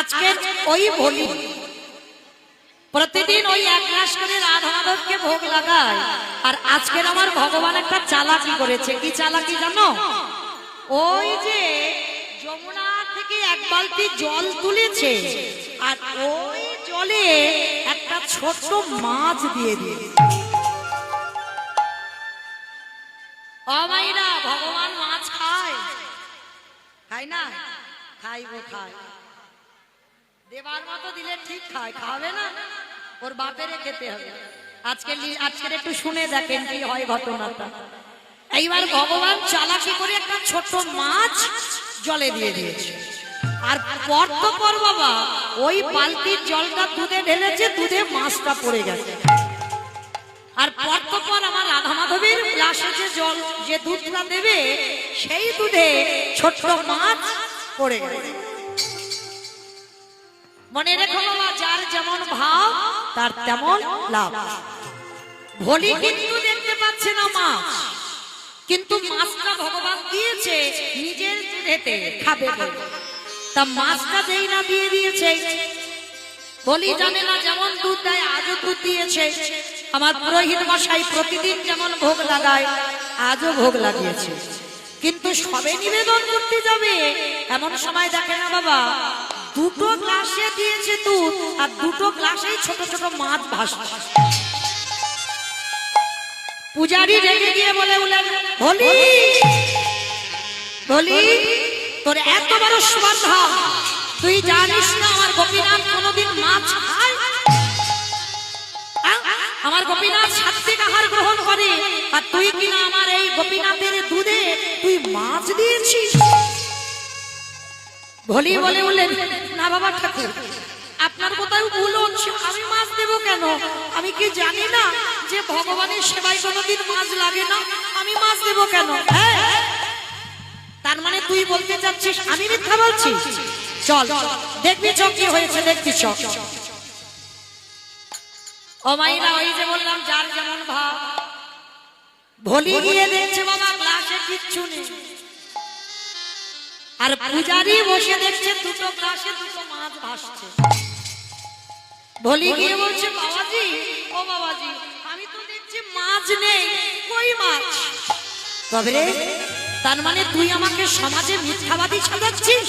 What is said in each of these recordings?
আজকে ওই ভোলি প্রতিদিন ওই এক গ্লাস করে রাধা মাধবকে ভোগ লাগায়। আর আজকের আমার ভগবান একটা চালাকি করেছে। কি চালাকি জানো? ওই যে যমুনা থেকে এক বালতি জল তুলেছে আর ওই জলে একটা ছোট্ট মাছ দিয়ে দিয়েছে। ও ভাইরা, ভগবান মাছ খায়? খায় না? খাইবো, খায়। দেবার মতো দিলে ঠিক খায়, খাবে না? ওর বাপেরে খেতে হবে। আজকের একটু শুনে দেখেন কি হয় ঘটনাটা। এইবার ভগবান চালাকি করে একটা ছোট মাছ জলে দিয়ে দিয়েছে। আর পর তো পর বাবা ওই বালতির জলটা দুধে ঢেলেছে, দুধে মাছটা পড়ে গেছে। আর পর তো পর আমার রাধা মাধবের গ্লাসে যে জল, যে দুধটা দেবে, সেই দুধে ছোট্ট মাছ পড়ে গেছে। মনে রেখো বাবা, যার যেমন ভাব তার তেমন লাভ। ভোলি কিন্তু দেখতে পাচ্ছে না মাছ, কিন্তু মাছটা ভগবান দিয়েছে নিজের দুধেতে খাবে বলে। তা মাছটা যেই না দিয়ে দিয়েছে, ভোলি জানে না যেমন দুধ দেয় আজও দুধ দিয়েছে। আমার পুরোহিত মশাই প্রতিদিন যেমন ভোগ লাগায় আজও ভোগ লাগিয়েছে। কিন্তু সবে নিবেদন করতে যাবে এমন সময় দেখে না বাবা, দুটো গ্লাসে দিয়েছে দুধ আর দুটো গ্লাসেই ছোট ছোট মাছ ভাসছে। পূজারি রেগে গিয়ে বলে উঠলেন, ভোলি ভোলি, তোর এত বড় স্পর্ধা, তুই জানিস না আমার গোপীনাথ কোনদিন মাছ খায়? আমার গোপীনাথ সাত্বিক আহার গ্রহণ করে, আর তুই কিনা আমার এই গোপীনাথের দুধে তুই মাছ দিয়েছিস। ভোলি বলে উঠলেন, না বাবা ঠাকুর, আপনার কোথায় ভুল হচ্ছে। আমি মাছ দেবো কেন? আমি কি জানি না যে ভগবানের সেবায় কোনোদিন মাছ লাগে না? আমি মাছ দেবো কেন? তার মানে তুই বলতে চাচ্ছিস আমি মিথ্যা বলছি? চল দেখবি চোখ কি হয়েছে, দেখবি চোখ। ও মাইরা, ওই যে বললাম যার যেমন ভাব। ভোলি গিয়ে দেখছে বাবা গ্লাসে কিচ্ছু নেই, আর পূজারি বসে দেখছে দুটো গ্লাসে দুটো মাছ ভাসছে। ভোলি গিয়ে বলছে, বাবাজি, ও বাবাজি, আমি তো দেখছি মাছ নেই, কই মাছ? তবে রে, তার মানে তুই আমাকে সমাজে মিথ্যাবাদী সাজাচ্ছিস?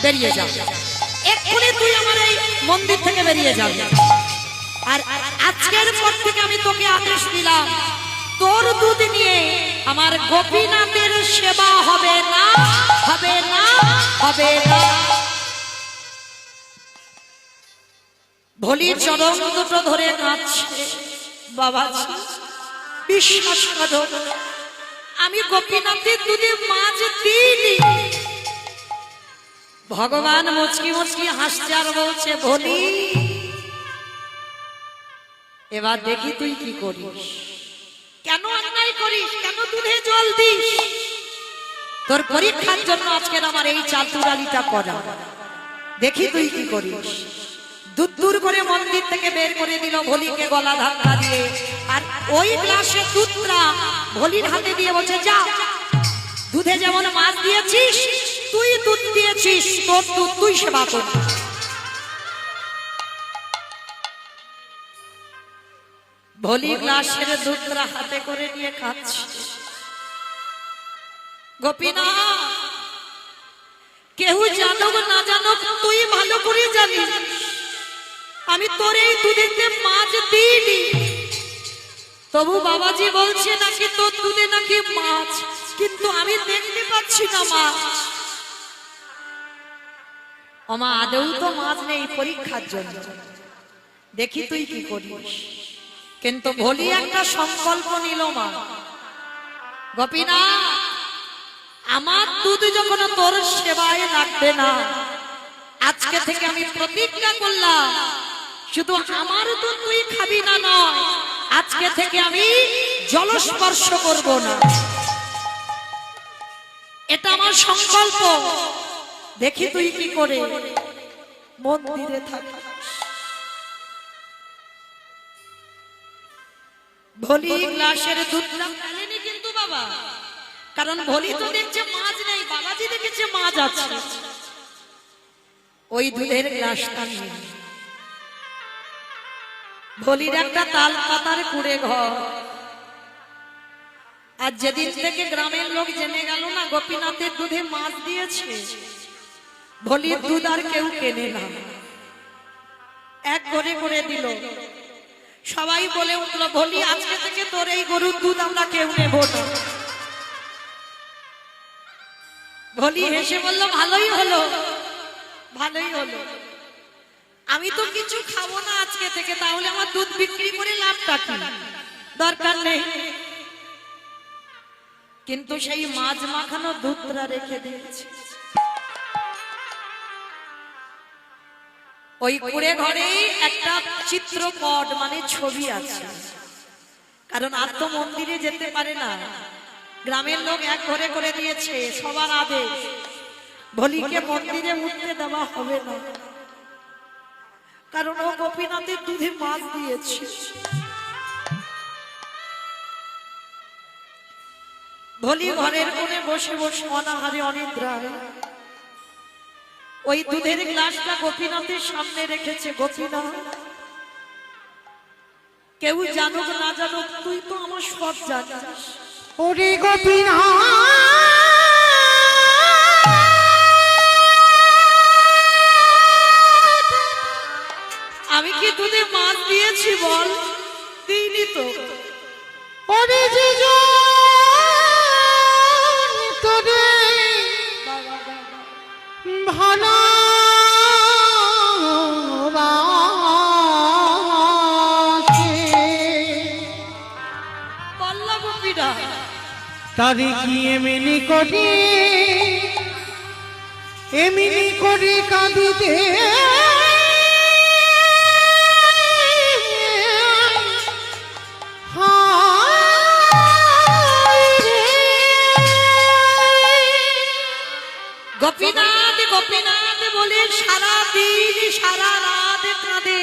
বেরিয়ে যা এক্ষুনি, তুই আমার এই মন্দির থেকে বেরিয়ে যাবি। আর আজকের পর থেকে আমি তোকে আদেশ দিলাম, তোর দুধ নিয়ে আমার গোপীনাথের সেবা হবে না, হবে না, হবে না। ভোলির চরণ দুটো ধরে কাঁদছে, বাবাজি বিশ্বাস করো, আমি গোপীনাথের দুধে মাছ দিইনি। ভগবান মুচকি মুচকি হাসছে আর বলছে, ভোলি এবার দেখি তুই কি করিস। কেন অন্যায় করিস? কেন দুধে জল দিস? তোর পরীক্ষার জন্য আজকের আমার এই চাতুরালিটা করা, দেখি তুই কি করিস। দুধ দূর করে মন্দির থেকে বের করে দিল ভোলিকে গলা ধাক্কা দিয়ে, আর ওই গ্লাসে দুধটা ভোলির হাতে দিয়ে বলছে, যা, দুধে যেমন মাছ দিয়েছিস তুই দুধ দিয়েছিস, তোর দুধ তুই সেবা কর। ভোলি গ্লাসের দুধটা হাতে করে নিয়ে খাচ্ছে। গোপীনাথ, কেউ জানুক না জানুক তুই ভালো করে জানিস আমি তোর এই দুধেতে মাছ দিইনি। তবু বাবাজি বলছে নাকি তোর দুধে নাকি মাছ, কিন্তু আমি দেখতে পাচ্ছি না মাছ। আমা আদৌ তো মাছ নেই, পরীক্ষার জন্য, দেখি তুই কি করিস। কিন্তু ভোলি একটা সংকল্প নিল, মা গোপীনাথ, আমার দুধ যখন তোর সেবায় লাগবে না, আজকে থেকে আমি প্রতিজ্ঞা করলাম শুধু আমার দুধ তুই খাবি না, নয় আজকে থেকে আমি জলস্পর্শ করব না। এটা আমার সংকল্প, দেখি তুই কি করে মন্দিরে থাকিস। ভোলি গ্লাসের দুধটা ফেলেনি কিন্তু বাবা, কারণ ভোলি তো দেখছে মাছ নেই, বাবাজি দেখেছে মাছ আছে। ওই দুধের গ্লাসটা নিয়ে ভলির একটা তাল পাতার কুড়ে ঘর। আর যেদিন থেকে গ্রামের লোক জেনে গেল না গোপীনাথের দুধে মাছ দিয়েছে, ভলির দুধ আর কেউ কেনে না, এক করে করে দিল। সবাই বলে উঠলো, ভলি আজকে থেকে তোর এই গরুর দুধ আমরা কেউ নেব না। ভলি হেসে বলল, ভালোই হলো, ভালোই হলো, আমি তো কিছু খাবো না আজকে থেকে, তাহলে আমার দুধ বিক্রি করে লাভটা কি, দরকার নেই। কিন্তু সেই মাছ মাখানো দুধটা রেখে দিয়েছে ওই কুড়ে ঘরে। একটা চিত্রপট মানে ছবি আছে, কারণ আর তো মন্দিরে যেতে পারে না, গ্রামের লোক এক ঘরে করে দিয়েছে, সবার আদেশ ভলিকে মন্দিরে উঠতে দেওয়া হবে না, কারণ ও গোপীনাথের দুধে মাছ দিয়েছে। ভলি ঘরের কোণে বসে বসে অনাহারে অনিদ্রায় ওই দুধের গ্লাসটা গোপীনাথের সামনে রেখেছে। গোপীনাথ, কেউ জানুক না জানুক, তুই তো আমার সব জানিস। ওরে গোপীনাথ, আমি কি দুধে মাছ দিয়েছি বল? দিইনি তো। ওরে জিজু তোরে ভালো বল্লা গোপীরা তারে কি এমনি করে কাঁদিতে গোপীনাথ গোপীনাথ বলে সারা দিন সারা রাত কাঁদে।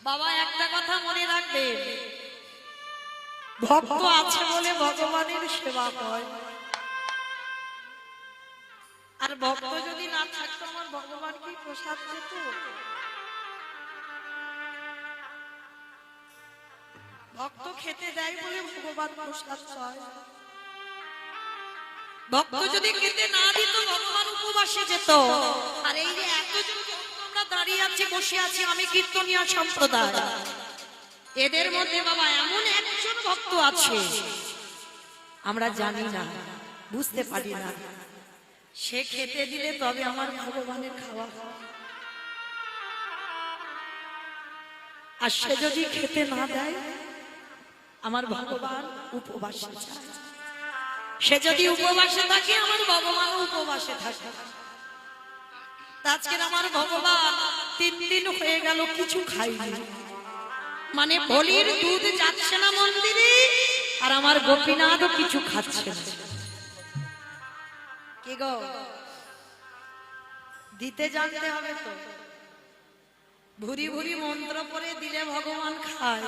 বাবা একটা কথা মনে রাখবে, ভক্ত আছে বলে ভগবানের সেবা হয়, আর ভক্ত যদি না থাকতো আমার ভগবান কি প্রসাদ দিত? ভক্ত খেতে দেয় বলে ভগবান প্রসাদ পায়। ভক্ত যদি খেতে না দিত ভগবান উপবাসে যেত। আর এই যে এতজন আমরা দাঁড়িয়ে আছি, বসে আছি, আমি কীর্তনিয়া সম্প্রদায়, এদের মধ্যে বাবা এমন একজন ভক্ত আছে আমরা জানি না, বুঝতে পারি না, সে খেতে দিলে তবে আমার ভগবানের খাওয়া হয়। আর সে যদি খেতে না দেয় আমার ভগবান উপবাসে যায়। সে যদি উপবাসে থাকে আমার ভগবান উপবাসে থাকে। আজকে আমার ভগবান 3 দিন হয়ে গেল কিছু খাইনি, মানে ভলির দুধ যাচ্ছে না মন্দিরে, আর আমার গোপীনাথও কিছু খাচ্ছে না। কি গো, দিতে জানতে হবে তো। ভুরি ভুরি মন্ত্র পড়ে দিলে ভগবান খায়,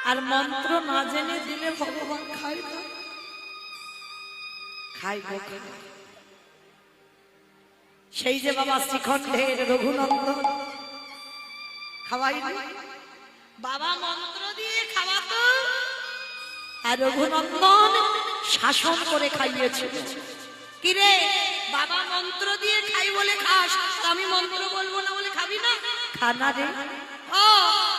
আর মন্ত্র না জেনে দিলে ভগবান খায় না। খায় গো খায়। সেই যে বাবা শ্রীখণ্ডের রঘুনন্দন খাওয়াইনি, বাবা মন্ত্র দিয়ে খাওয়াতো, আর রঘুনন্দন শাসন করে খাইয়েছিল। কিরে বাবা মন্ত্র দিয়ে খাই বলে খাস, আমি মন্ত্র বলবো না বলে খাবি না? খানা রে। ও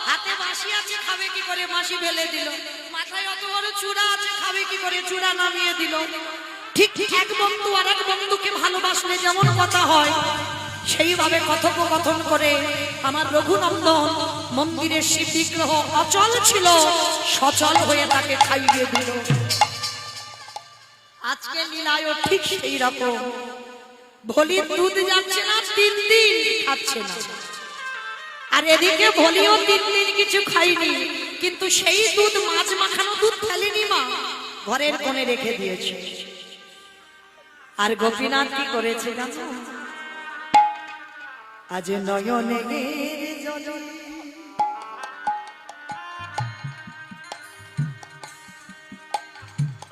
হাতে বাঁশি আছে, খাবে কি করে? বাঁশি ফেলে দিল। মাথায় অত বড় চূড়া আছে, খাবে কি করে? চূড়া নামিয়ে দিল। ঠিক ঠিক এক বন্ধু আর এক বন্ধুকে ভালোবাসলে যেমন কথা হয়, সেইভাবে কথোপকথন করে আমার রঘুনন্দন মন্দিরের শিব বিগ্রহ অচল ছিল, সচল হয়ে তাকে খাইয়ে দিল। আজকে লীলায় ঠিক সেই রকম, ভলির দুধ যাচ্ছে না, 3 দিন খাচ্ছে না, আর এদিকে ভলিও 3 দিন কিছু খাইনি, কিন্তু সেই দুধ মাছ মাখানো দুধ ফেলেনি মা, ঘরের কোণে রেখে দিয়েছে। আর গোপীনাথ কি করেছে জানো? আজ নয়নে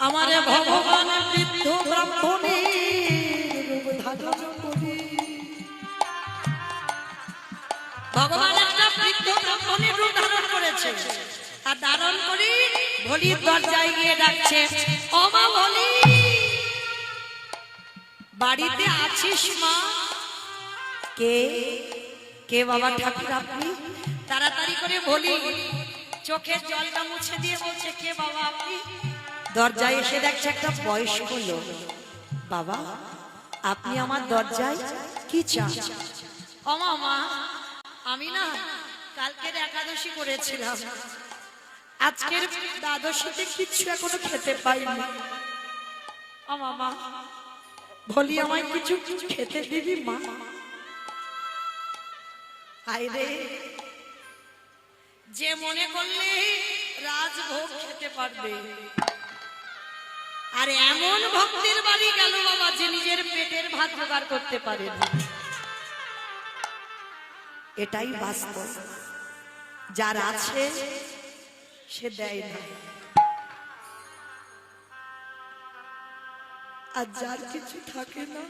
আমার ভগবান বৃদ্ধ ব্রাহ্মণের রূপ ভগবান একটা বৃদ্ধ ব্রাহ্মণের রূপ ধারণ করেছে, আর ধারণ করে ভলির দরজায় গিয়ে ডাকছে, ও মা ভলি, বাড়িতে আছিস মা? কে কে বাবা ঠাকুর আপনি? তাড়াতাড়ি করে ভলি চোখের জলটা মুছে দিয়ে বলছে, কে বাবা আপনি? দরজায় এসে দেখছে একটা বয়স্ক লোক। বাবা, আপনি আমার দরজায় কি চান? ও মা, আমি না কালকের একাদশী করেছিলাম, আজকের দ্বাদশীতে কিচ্ছু এখনো খেতে পাইনি। ও মা, বলি আমায় কিছু খেতে দিবি মা? আইরে, যে মনে করলে রাজভোগ খেতে পারবে, আর এমন ভক্তের বাড়ি গেল বাবা যে নিজের পেটের ভাত জোগাড় করতে পারে না। এটাই বাস্তব। যার আছে সে দেয় না, আর যার কিছু থাকে না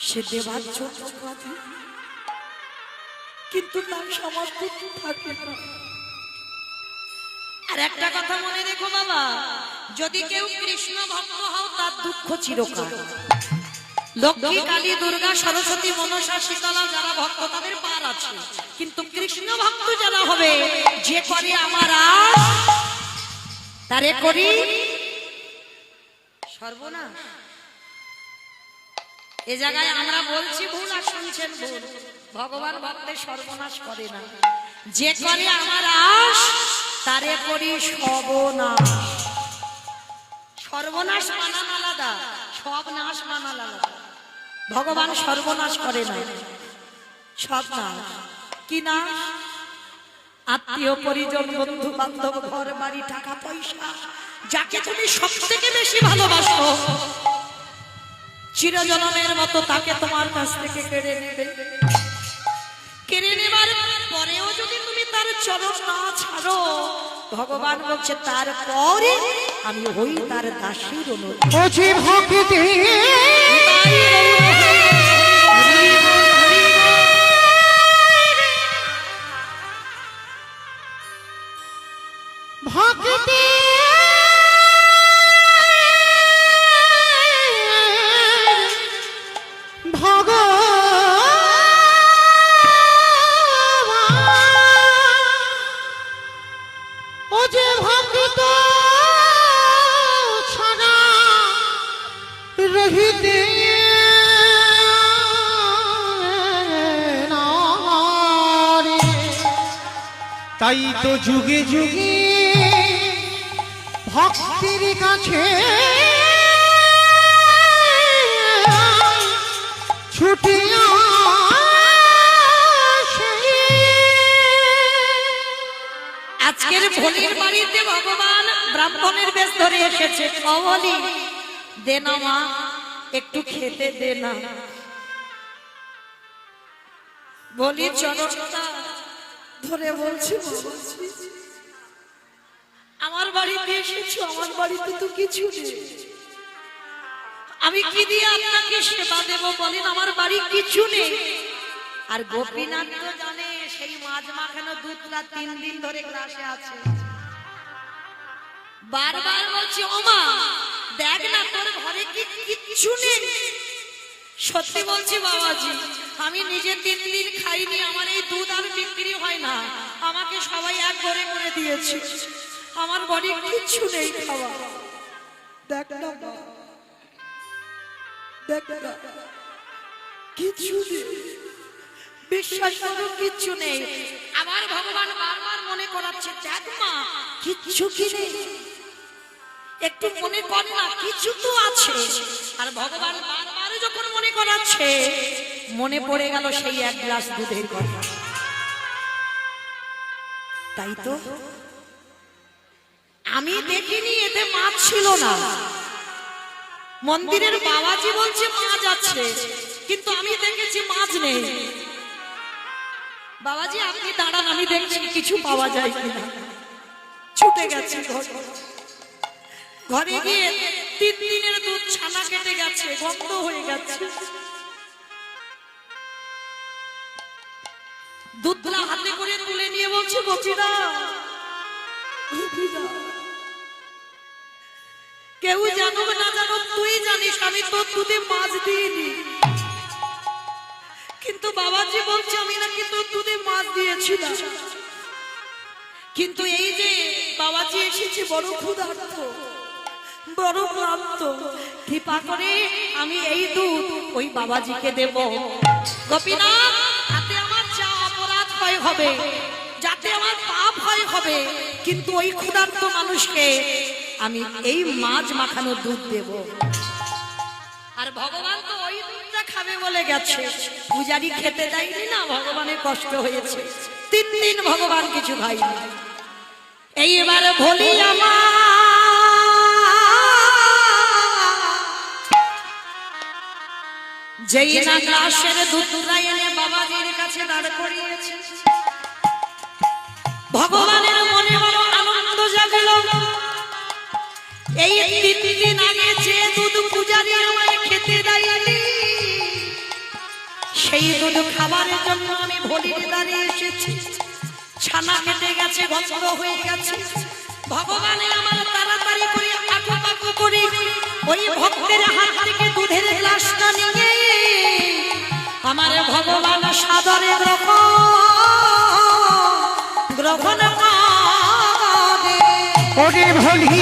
সে দেবার জন্য বাঁধে, কিন্তু তার সামর্থ্য থাকে না। আর একটা কথা মনে রেখো বাবা, যদি কেউ কৃষ্ণ ভক্ত হও তার দুঃখ চিরকাল। লক্ষ্মী, কালী, দুর্গা, সরস্বতী, মনসা, শীতলা যারা ভক্ত তাদের পার আছে, কিন্তু কৃষ্ণ ভক্ত যারা হবে, যে করে আমার আশ তারে করি সর্বনাশ। এ জায়গায় আমরা বলছি ভুল, আর শুনছেন ভুল। ভগবান ভক্তের সর্বনাশ করে না, যে করে আমার আশ তারে করি সর্বনাশ। সর্বনাশ মানান আলাদা, সব নাশ মানান আলাদা। ভগবান সর্বনাশ করে না, সব নাশ। কি না? আত্মীয় পরিজন, বন্ধু বান্ধব, ঘর বাড়ি, টাকা পয়সা, যাকে তুমি সব থেকে বেশি ভালোবাসো, চিরজনমের মতো তাকে তোমার কাছ থেকে কেড়ে নেবে। কেড়ে নেবার পরেও যদি তুমি তার চরণ না ছাড়ো, ভগবান বলছে তারপরে আমি হই তার দাসীর অনুরোধ। ভক্তি তাই তো যুগে যুগে ভক্তির কাছে ছুটে আজকের ভোলির বাড়িতে ভগবান ব্রাহ্মণের বেশ ধরে এসেছে। বলি, দে না মা, একটু খেতে দে না। বলি চরণটা ধরে বলছি, আমার বাড়িতে এসেছো, আমার বাড়িতে তো কিছু নেই, আমি কি দিয়ে আপনাকে সেবা দেব বলেন? আমার বাড়ি কিছু নেই। আর গোপীনাথ তো জানে সেই মাছ মাখানো দুধটা 3 দিন ধরে গ্লাসে আছে। বারবার বলছি, ও মা দেখ না তোর ঘরে কি কিচ্ছু নেই। সত্যি বলছি বাবাজি, আমি নিজে 3 দিন খাইনি, আমার এই দুধ আর বিক্রি হয় না, আমাকে সবাই এক ঘরে করে দিয়েছে, আমার বাড়ি কিচ্ছু নেই খাওয়া। দেখ না দেখ না, কিচ্ছু নেই, বিশ্বাস করো কিচ্ছু নেই। আমার ভগবান বারবার মনে করাচ্ছে, দেখ মা কিচ্ছু কি নেই, একটু মনে কর না কিছু তো আছে। আর ভগবান বারবার যখন মনে করাচ্ছে, মনে পড়ে গেল সেই 1 গ্লাস দুধের কথা। তাই তো আমি দেখিনি এতে মাছ ছিল না। মন্দিরের বাবাজি বলছে মাছ আছে, কিন্তু আমি দেখেছি মাছ নেই। বাবাজি আপনি দাঁড়ান, আমি দেখছি কিছু পাওয়া যায় কিনা। ছুটে গেছি ঘরে গিয়ে 3 দিনের দুধ ছানা কেটে গেছে, গন্ধ হয়ে গেছে। দুধটা হাতে করে তুলে নিয়ে বলছি গোপীরা, গোপীরা, কেউ জানুক না জানুক তুই জানিস আমি তোর দুধে মাছ দিইনি, কিন্তু বাবাজি বলছে আমি নাকি তোর দুধে মাছ দিয়েছিলাম। কিন্তু এই যে বাবাজি এসেছে বড় ক্ষুধার্ত, বড় ক্লান্ত, কৃপা করে আমি এই দুধ ওই বাবাজিকে দেব। গোপীনাথ, যাতে আমার যা অপরাধ হয় হবে, যাতে আমার পাপ হয় হবে, কিন্তু ওই ক্ষুধার্ত মানুষকে আমি এই মাছ মাখানো দুধ দেব। আর ভগবান তো ওই দুধটা খাবে বলে গেছে, পূজারি খেতে দেয়নি না, ভগবানের কষ্ট হয়েছে, 3 দিন ভগবান কিছু খায়নি। এইবার বলি আমার যেই না গ্লাসের দুধটা এনে বাবাজির কাছে দাঁড় করিয়েছে, ভগবানের মনে বড় আনন্দ জাগলো। এই 3 দিন আগে যে দুধ পূজারি আমায় খেতে দেয়নি, সেই দুধ খাবারের জন্য আমি ভোলির দাঁড়িয়ে এসেছি। ছানা কেটে গেছে, গন্ধ হয়ে গেছে, ভগবানের আমার তাড়াতাড়ি করে আঁকু পাকু করে ওই ভক্তের হাত থেকে দুধের গ্লাসটা নিয়ে আমার ভগবান সাদরে গ্রহণ করে। ওরে ভোলি